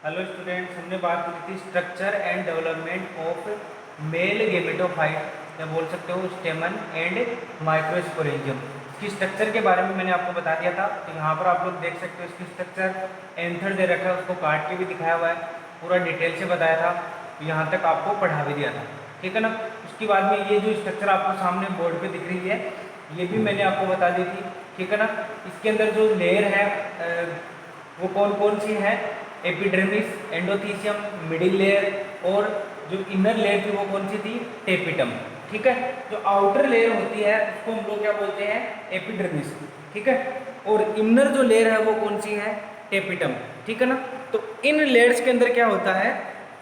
Hello students, हमने बात की थी structure and development of male gametophyte या बोल सकते हो स्टेमन एंड माइक्रोस्पोरेंजियम। इसकी स्ट्रक्चर के बारे में मैंने आपको बता दिया था। तो यहाँ पर आप लोग देख सकते हो इसकी स्ट्रक्चर एंथर दे रखा है, उसको काट के भी दिखाया हुआ है, पूरा डिटेल से बताया था। यहाँ तक आपको पढ़ा भी दिया था, ठीक है ना। उसके बाद में ये जो स्ट्रक्चर आपको सामने बोर्ड पे दिख रही है, ये भी मैंने आपको बता दी थी, ठीक है ना। इसके अंदर जो लेयर है वो कौन कौन सी है? एपिडर्मिस, एंडोथीसियम, मिडिल लेयर, और जो इनर लेयर थी वो कौन सी थी? टेपिटम, ठीक है। जो आउटर लेयर होती है उसको हम लोग क्या बोलते हैं? एपिडर्मिस, ठीक है। और इनर जो लेयर है वो कौन सी है? टेपिटम, ठीक है ना। तो इन लेयर्स के अंदर क्या होता है?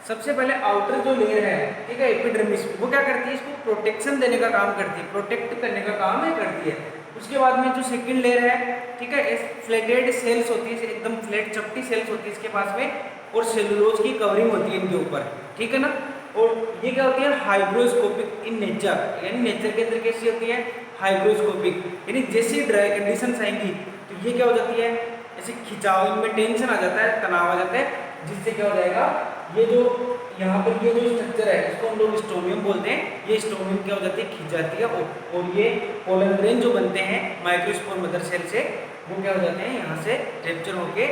सबसे पहले आउटर जो लेयर है, ठीक है, एपिडर्मिस, वो क्या करती है? इसको प्रोटेक्शन देने का काम करती है, प्रोटेक्ट करने का काम है करती है। उसके बाद में जो सेकंड लेयर है, ठीक है, फ्लैटेड सेल्स होती है, एकदम फ्लैट चपटी सेल्स होती है इसके पास में, और सेलुलोज की कवरिंग होती है इनके ऊपर, ठीक है ना। और ये क्या होती है? हाइग्रोस्कोपिक इन नेचर, यानी नेचर के अंदर कैसी होती है? हाइग्रोस्कोपिक, यानी जैसी ड्राई कंडीशंस आएंगी तो ये क्या हो जाती है? ऐसे खिंचाव, इनमें टेंशन आ जाता है, तनाव आ जाता है, जिससे क्या हो जाएगा? ये जो यहाँ पर ये जो स्ट्रक्चर है इसको हम लोग स्टोमियम बोलते हैं। ये स्टोमियम क्या हो जाती है? खिंच जाती है, और ये पोलन ग्रेन जो बनते हैं माइक्रोस्पोर मदर सेल से, वो क्या हो जाते हैं? यहाँ से रेप्चर होके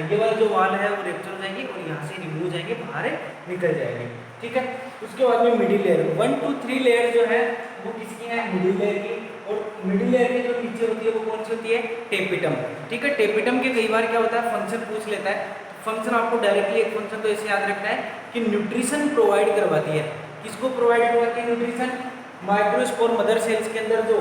ये वाला जो वाल है वो रेप्चर हो जाएंगे और यहाँ से रिमूव हो जाएंगे, बाहर निकल जाएंगे, ठीक है। उसके बाद में मिडिल लेयर, 1 2 3 लेयर जो है वो किसकी है? मिडिल लेयर की। और मिडिल लेयर की जो नीचे होती है वो कौन सी होती है? टेपिटम, ठीक है। टेपिटम के कई बार क्या होता है? फंक्शन पूछ लेता है। फंक्शन आपको डायरेक्टली एक फंक्शन तो ऐसे याद रखना है कि न्यूट्रिशन प्रोवाइड करवाती है। किसको प्रोवाइड करवाती है न्यूट्रिशन? माइक्रोस्पोर मदर सेल्स के अंदर जो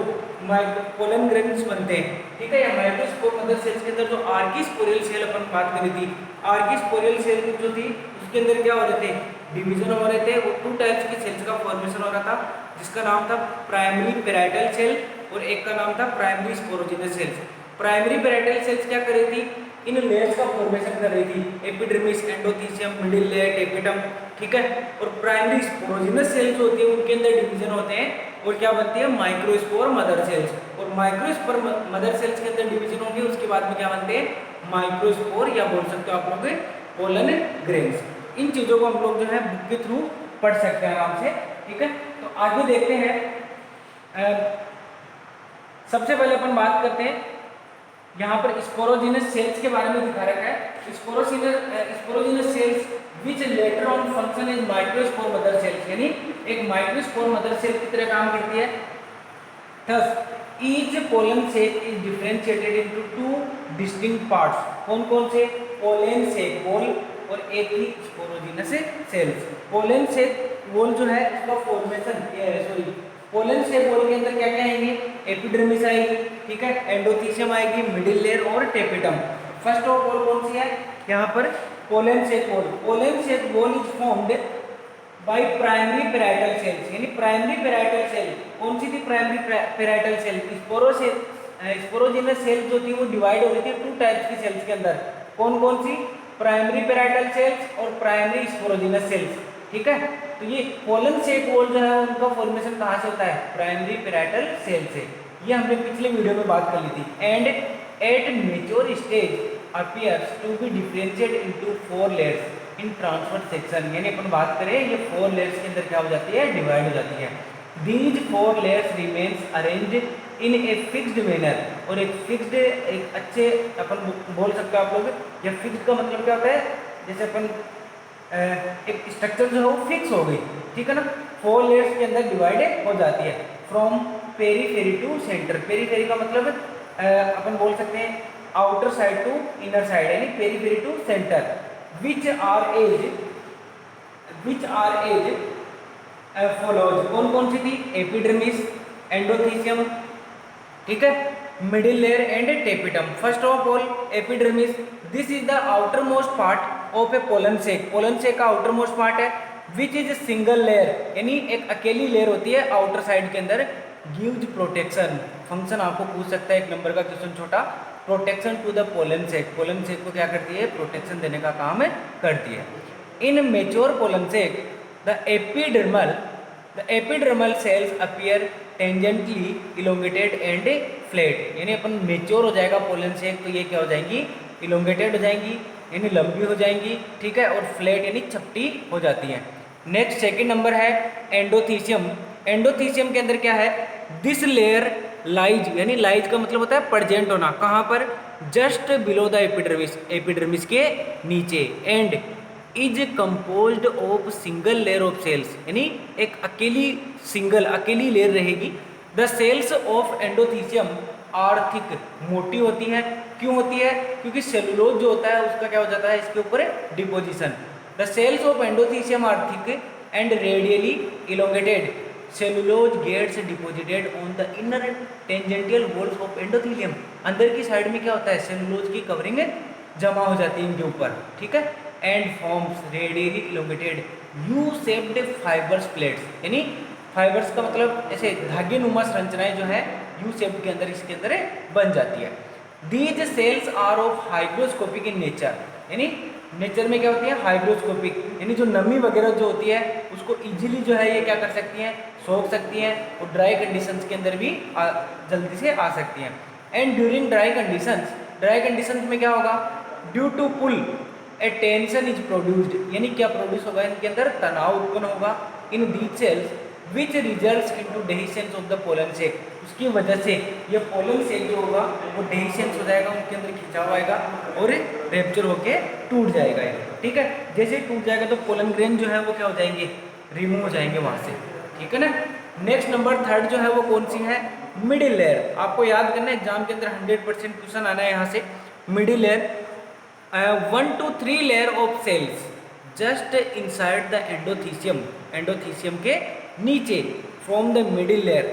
पोलन ग्रेन्स बनते हैं, ठीक है, या माइक्रोस्पोर मदर सेल्स के अंदर जो आर्किस्पोरियल सेल अपन बात करी थी, आर्किस्पोरियल सेल जो थी उसके अंदर क्या हो रहे थे? डिवीजन हो रहे थे। वो 2 टाइप्स की सेल्स का फॉर्मेशन हो रहा था, जिसका नाम था प्राइमरी पेराइटल सेल और एक का नाम था primary sporogenous sales. Primary parietal sales क्या कर रही थी? इन लेयर्स का फॉर्मेशन कर रही थी, epidermis, endothecium, middle layer, tapetum, ठीक है। और प्राइमरी स्पोरोजिनस सेल्स जो होती है उनके अंदर डिवीजन होते हैं और क्या बनती है? Microspore mother cells. और माइक्रोस्पोर मदर सेल्स के अंदर डिवीजन होंगे, उसके बाद में क्या बनते हैं? माइक्रोस्पोर, या बोल सकते हो आप लोग पोलन ग्रेन्स। इन चीजों को हम लोग जो है बुक के थ्रू पढ़ सकते हैं आराम से, ठीक है। तो आगे देखते हैं। सबसे पहले अपन बात करते हैं, यहाँ पर स्पोरोजिनस सेल्स के बारे में दिखा रखा है। Sporogenous cells which later on function is microspore mother sales, यानी एक माइक्रोस्पोर मदर सेल की तरह काम करती है। Thus each pollen sac is differentiated into 2 distinct parts. कौन कौन से? पोलन सेक वॉल और एक ही sporogenous cells. Pollen sac wall जो है इसका formation, sorry, pollen sac wall के अंदर क्या क्या आएंगे? एपिडर्मिस आएगी, ठीक है, एंडोथीसियम आएगी, मिडिल लेयर और टेपिटम। फर्स्ट ऑफ ऑल कौन सी है? यहाँ पर pollen sac wall. Pollen sac wall is formed by primary parietal cells, यानी प्राइमरी पेराइटल सेल कौन सी थी? Primary parietal cell. Sporogenous cell जो थी वो डिवाइड हो रही थी 2 टाइप्स की सेल्स के अंदर। कौन कौन सी? प्राइमरी पेराइटल सेल्स और प्राइमरी स्पोरोजिनस सेल्स, ठीक है। तो ये पोलन सेक वॉल जो है उनका फॉर्मेशन कहाँ से होता है? प्राइमरी पेराइटल सेल से। ये हमने पिछले वीडियो में बात कर ली थी। And at mature stage appears to be differentiated into 4 layers in transfer section, यानी अपन बात करें ये 4 लेयर्स के अंदर क्या हो जाती है? डिवाइड हो जाती है। These 4 layers remains arranged in a fixed manner, और एक फिक्स्ड, एक अच्छे अपन बोल सकते हो आप लोग, या फिक्स्ड का मतलब क्या होता है? जैसे अपन एक स्ट्रक्चर जो है वो फिक्स हो गई, ठीक है ना। 4 लेयर्स के अंदर डिवाइड हो जाती है। From periphery to centre, periphery का मतलब अपन बोल सकते हैं outer side to inner side, यानी periphery to centre. Which are as follows. कौन कौन सी थी? एपिडर्मिस, एंडोथीसियम, ठीक है, middle layer and tapetum. First of all epidermis, this is the outermost part of a pollen sac. Pollen sac का outermost part है। Which is single layer, यानी एक अकेली लेयर होती है आउटर साइड के अंदर। गिव्स प्रोटेक्शन, फंक्शन आपको पूछ सकता है 1 नंबर का क्वेश्चन छोटा, protection to the pollen sac. Pollen sac को क्या करती है? प्रोटेक्शन देने का काम करती है। In mature pollen sac the epidermal cells appear tangentially elongated and flat, यानी अपन मेच्योर हो जाएगा पोलन सेक तो ये क्या हो जाएंगी? इलोंगेटेड हो जाएंगी, यानी लंबी हो जाएंगी, ठीक है, और फ्लैट यानी चपटी हो जाती है। नेक्स्ट सेकंड नंबर है एंडोथीसियम। एंडोथीसियम के अंदर क्या है, दिस लेयर लाइज, यानी लाइज का मतलब होता है प्रेजेंट होना, कहाँ पर, just below the epidermis, epidermis के नीचे, and is composed of single layer of cells, यानी एक अकेली लेयर रहेगी। The cells of endothecium are thick, मोटी होती है। क्यों होती है, क्योंकि सेलुलोज जो होता है उसका क्या हो जाता है इसके ऊपर deposition. The cells of endothecium are thick and radially elongated, cellulose gets deposited on the inner tangential walls of endothelium. अंदर की साइड में क्या होता है, सेलुलोज की कवरिंग जमा हो जाती है इनके ऊपर, ठीक है। And forms radially elongated U shaped fibres plates, यानी फाइबर्स का मतलब ऐसे धागे नुमा संरचनाएं जो है यू शेप के अंदर इसके अंदर बन जाती है। These cells are of hygroscopic in nature, यानी नेचर में क्या होती है, हाइग्रोस्कोपिक, यानी जो नमी वगैरह जो होती है उसको इजीली जो है ये क्या कर सकती हैं, सोख सकती हैं, और ड्राई कंडीशंस के अंदर भी जल्दी से आ सकती हैं। एंड ड्यूरिंग ड्राई कंडीशंस में क्या होगा, due to pull a tension is produced, यानी क्या प्रोड्यूस होगा, इनके अंदर तनाव उत्पन्न होगा in these cells which results into dehiscence of the pollen sac, उसकी वजह से ये पोलन सेक जो होगा वो डेहिशंस हो जाएगा, उनके अंदर खिंचाव आएगा और रेप्चर होके टूट जाएगा ये, ठीक है। जैसे ही टूट जाएगा तो पोलन ग्रेन जो है वो क्या हो जाएंगे, रिमूव हो जाएंगे वहाँ से, ठीक है ना। नेक्स्ट नंबर थर्ड जो है वो कौन सी है, मिडिल लेयर। आपको याद करना है, एग्जाम के अंदर 100% क्वेश्चन आना है यहाँ से। Middle layer 1 to 3 layer of cells just inside the endothecium, endothecium के नीचे, फ्रॉम द मिडिल लेयर,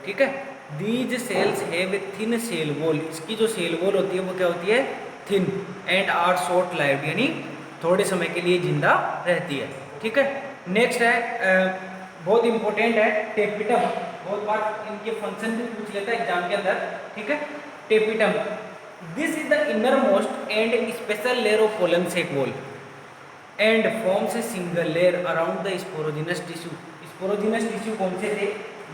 ठीक है। These cells have thin cell wall, इसकी जो सेल वॉल होती है वो क्या होती है, thin, and are short lived, यानी थोड़े समय के लिए जिंदा रहती है, ठीक है। नेक्स्ट है बहुत इंपॉर्टेंट है टेपिटम, बहुत बार इनके फंक्शन भी पूछ लेता है एग्जाम के अंदर, ठीक है। Tapetum, this is the inner most and special layer of pollen sac wall and forms a single layer around the sporogenous tissue. Sporogenous tissue कौन से थे,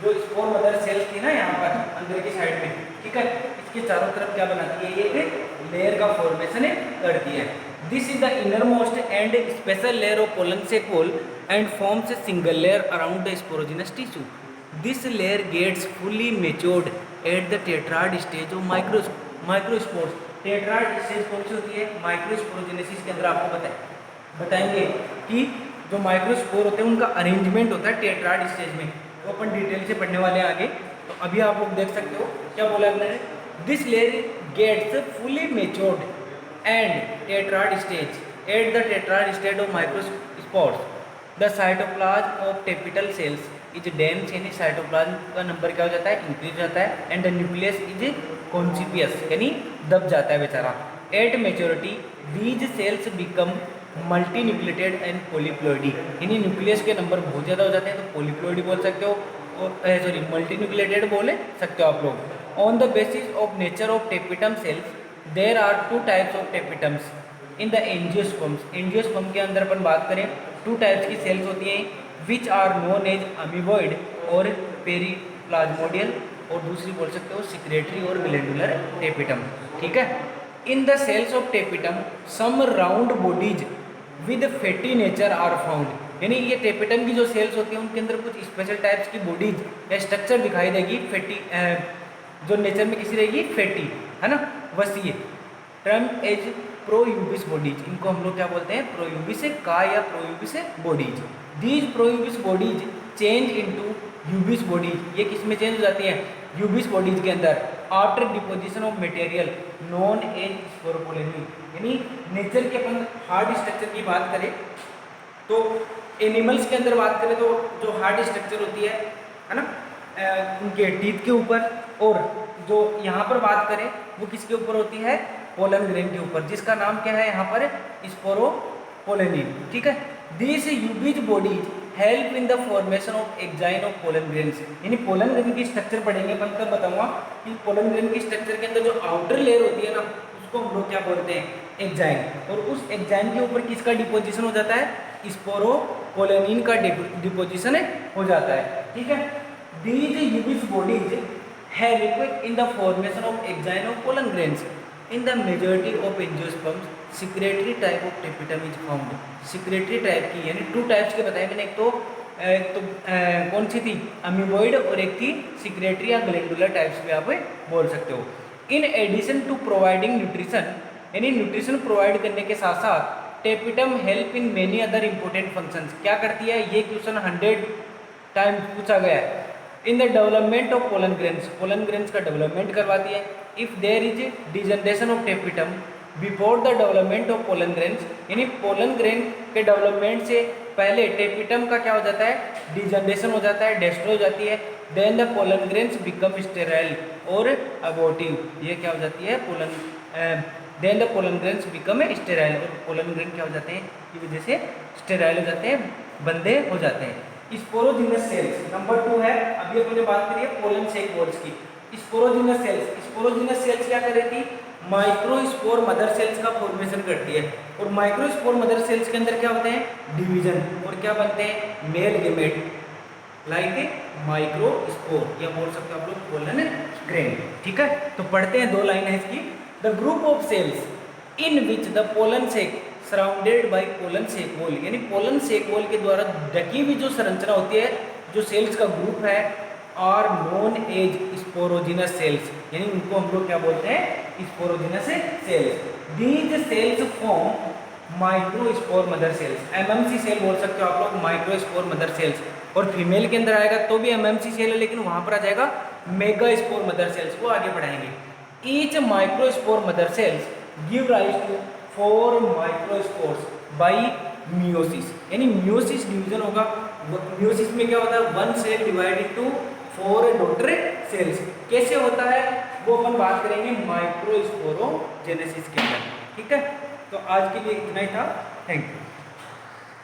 जो स्पोर मदर सेल्स थी ना यहाँ पर अंदर की साइड में, ठीक है, इसके चारों तरफ क्या बनाती है, ये एक लेयर का फॉर्मेशन करती है। This is the inner most and special layer of pollen sac wall and forms a single layer around the sporogenous tissue. This layer gets fully matured at the tetrad stage of microspores. Tetrad stage कौन सी होती है, microsporogenesis के अंदर आपको बताएंगे कि जो माइक्रोस्पोर होते हैं उनका अरेंजमेंट होता है टेट्राड स्टेज में, तो अपन डिटेल से पढ़ने वाले हैं आगे। तो अभी आप लोग देख सकते हो क्या बोला हमने, this layer gets fully matured and tetrad stage at the tetrad stage of microspores. The cytoplasm of tapetal cells is dense, यानी साइटोप्लाज्म का नंबर क्या हो जाता है, इंक्रीज हो जाता है, and the nucleus is conspicuous, यानी दब जाता है बेचारा। At maturity these cells become multi nucleated and polyploidy, यानी न्यूक्लियस के नंबर बहुत ज़्यादा हो जाते हैं तो पॉलीप्लॉइडी बोल सकते हो, और सॉरी मल्टी न्यूक्लिएटेड बोले सकते हो आप लोग। On the basis of nature of tapetum cells there are 2 types of tapetums in the angiosperms. Angiosperm के अंदर अपन बात करें 2 टाइप्स की सेल्स होती हैं, which are known as amoeboid और पेरीप्लाज्मोडियल, और दूसरी बोल सकते हो सिक्रेटरी और ग्लैंडुलर टेपिटम, ठीक है। In the cells of tapetum some round bodies with fatty nature are found, यानी ये टेपिटम की जो सेल्स होती हैं उनके अंदर कुछ स्पेशल टाइप्स की बॉडीज या स्ट्रक्चर दिखाई देगी, फैटी जो नेचर में किसी रहेगी फैटी, है ना, वसीय। टर्म एज प्रोयूबिस बॉडीज, इनको हम लोग क्या बोलते हैं, प्रोयूबिस का या proubisch bodies. These proubisch bodies change into ubisch bodies, ये किस में चेंज हो जाती हैं, यूबिस बॉडीज के अंदर, after deposition of material known as sporopollenin. यानी नेचर के अपन हार्ड स्ट्रक्चर की बात करें तो एनिमल्स के अंदर बात करें तो जो हार्ड स्ट्रक्चर होती है ना, उनके टीथ के ऊपर, और जो यहाँ पर बात करें वो किसके ऊपर होती है, पोलन ग्रेन के ऊपर, जिसका नाम क्या है यहाँ पर, स्पोरोपोलेनिन, ठीक है। This ubisch bodies help in the formation of exine of pollen grains, यानी पोलन ग्रेन की स्ट्रक्चर पढ़ेंगे अपन तब बताऊंगा कि पोलन ग्रेन की स्ट्रक्चर के अंदर जो आउटर लेयर होती है ना उसको हम लोग क्या बोलते हैं, एग्जाइन, और उस एग्जाइन के ऊपर किसका डिपोजिशन हो जाता है, स्पोरोपोलेनिन का डिपोजिशन हो जाता है, ठीक है। These ubisch bodies help in the formation of exine of pollen grains in the majority of angiosperms secretory type of tapetum is found. Secretory type की यानी 2 टाइप्स के बताए मैंने, एक तो कौन सी थी, अमीबॉइड, और एक थी सिक्रेटरी या ग्लैंडुलर टाइप्स भी आप बोल सकते हो। In addition to providing nutrition, यानी न्यूट्रिशन प्रोवाइड करने के साथ साथ tapetum help in many other important functions. क्या करती है, ये क्वेश्चन 100 टाइम पूछा गया है। In the development of pollen grains, pollen grains का डेवलपमेंट करवाती है। If there is degeneration of tapetum before the development of pollen grains, यानी पोलन ग्रेन के डेवलपमेंट से पहले टेपिटम का क्या हो जाता है, डिजनरेशन हो जाता है, डेस्ट्रॉय हो जाती है। Then the pollen grains become sterile और अबॉर्टिव, ये क्या हो जाती है, pollen then the pollen grains become sterile, और पोलन ग्रेन क्या हो जाते हैं, की वजह से स्टेराइल हो जाते हैं, बंदे हो जाते हैं। स्पोरोजिनस सेल्स नंबर 2 है। अभी अपन ने बात करी है पोलन सेक वॉल्स की। स्पोरोजिनस सेल्स, स्पोरोजिनस सेल्स क्या कर रही थी, माइक्रोस्पोर मदर सेल्स का फॉर्मेशन करती है। और माइक्रोस्पोर मदर सेल्स के अंदर क्या होते हैं, डिवीजन, और क्या बनते हैं, मेल गेमेट लाइक माइक्रोस्पोर, या बोल सकते हो आप लोग पोलन ग्रेन। ठीक है, तो पढ़ते हैं, 2 लाइन है इसकी। The group of cells in which the pollen sac surrounded by pollen sac wall, यानी पोलन सेक वॉल के द्वारा ढकी हुई जो संरचना होती है, जो सेल्स का ग्रुप है, are known as sporogenous cells, यानी उनको हम लोग क्या बोलते हैं, sporogenous cells. These cells form microspore mother cells, MMC cell बोल सकते हो आप लोग, माइक्रोस्पोर मदर सेल्स। और फीमेल के अंदर आएगा तो भी एमएमसी सेल है, लेकिन वहां पर आ जाएगा मेगास्पोर मदर सेल्स, वो आगे पढ़ाएंगे। Each microspore mother cells give rise to 4 microspores by meiosis, यानी मियोसिस डिवीजन होगा। मियोसिस में क्या होता है, 1 cell divide into 4 daughter cells. कैसे होता है वो अपन बात करेंगे माइक्रोस्पोरोजेनेसिस के अंदर। ठीक है, तो आज के लिए इतना ही था, थैंक यू।